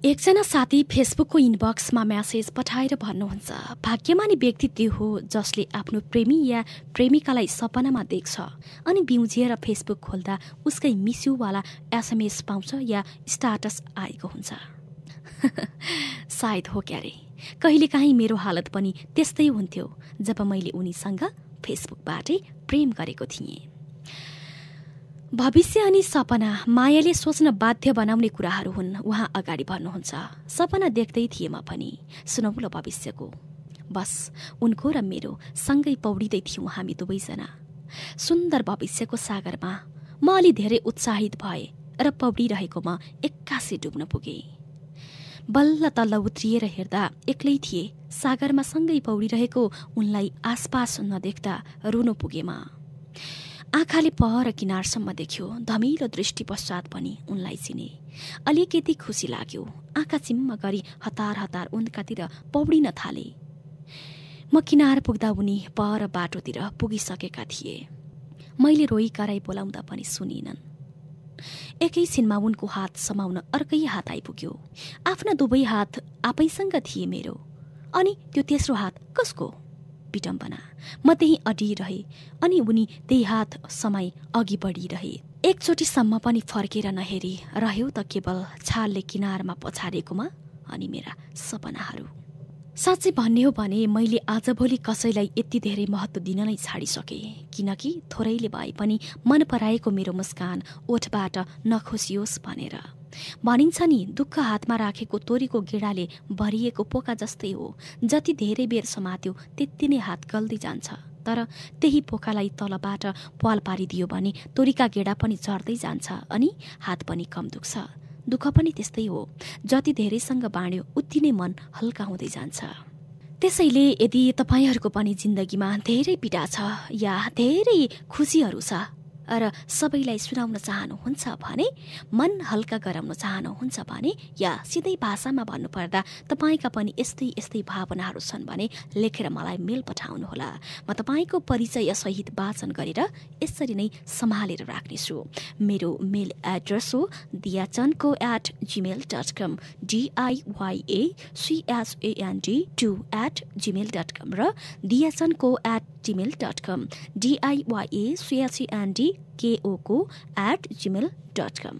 एकजना साथी फेसबुकको इनबक्समा म्यासेज पठाएर भन्नुहुन्छ, भाग्यमानी व्यक्ति त्यो हो जसले आफ्नो प्रेमी या प्रेमिकालाई सपनामा देख्छ अनि बिउजिएर फेसबुक खोल्दा उसकै मिस्युवाला एसएमएस पाउँछ या स्टाटस आएको हुन्छ। सायद हो क्यारे, कहिलेकाहीँ मेरो हालत पनि त्यस्तै हुन्थ्यो जब मैले उनीसँग फेसबुकबाटै प्रेम गरेको थिएँ। भविष्य अनि सपना मायाले सोच्न बाध्य बनाउने कुराहरू हुन्, उहाँ अगाडि भन्नुहुन्छ। सपना देख्दै थिएँ म पनि, सुनौलो भविष्यको। बस उनको र मेरो सँगै पौडिँदै थियौँ हामी दुवैजना। सुन्दर भविष्यको सागरमा म अलि धेरै उत्साहित भए र पौडिरहेको म एक्कासी डुब्न पुगे। बल्ल तल्ल उत्रिएर हेर्दा एक्लै थिए। सागरमा सँगै पौडिरहेको उनलाई आसपास नदेख्दा रुनु पुगे म। आँखाले पर किनारसम्म देख्यो। धमिलो दृष्टि पश्चात पनि उनलाई चिने। अलिकति खुसी लाग्यो। आँखा चिम्म गरी हतार हतार उनकातिर पौडिन थाले। म किनार पुग्दा उनी पर बाटोतिर पुगिसकेका थिए। मैले रोई कराई बोलाउँदा पनि सुनिनन्। एकैछिनमा उनको हात समाउन अर्कै हात आइपुग्यो। आफ्ना दुवै हात आफैसँग थिए मेरो। अनि त्यो तेस्रो हात कसको? विडम्बना। म त्यही अडिरहे अनि उनी त्यही हात समाई अघि बढिरहे। एकचोटिसम्म पनि फर्केर नहेरी रह्यो त केवल छालले किनारमा पछारेकोमा अनि मेरा सपनाहरू। साँच्चै भन्ने हो भने मैले आजभोलि कसैलाई यति धेरै महत्त्व दिन नै छाडिसके, किनकि थोरैले भए पनि मन पराएको मेरो मुस्कान ओठबाट नखोसियोस् भनेर। भनिन्छ नि, दुःख हातमा राखेको तोरीको गेडाले भरिएको पोका जस्तै हो। जति धेरै बेर समात्यो त्यति नै हात गल्दै जान्छ। तर त्यही पोकालाई तलबाट पाल पारिदियो भने तोरीका गेडा पनि झर्दै जान्छ अनि हात पनि कम दुख्छ। दुःख पनि त्यस्तै हो, जति धेरैसँग बाँड्यो उति नै मन हल्का हुँदै जान्छ। त्यसैले यदि तपाईहरूको पनि जिन्दगीमा धेरै पीडा छ या धेरै खुसीहरू छ र सबैलाई सुनाउन चाहनुहुन्छ भने, मन हल्का गराउन चाहनुहुन्छ भने, या सिधै भाषामा भन्नुपर्दा तपाईँका पनि यस्तै यस्तै भावनाहरू छन् भने लेखेर मलाई मेल पठाउनुहोला। म तपाईँको परिचय सहित वाचन गरेर यसरी नै सम्हालेर राख्नेछु। मेरो मेल एड्रेस हो diachanko@gmail.com diacand2@gmail.com र diachanko@gmail.com diachandko@gmail.com।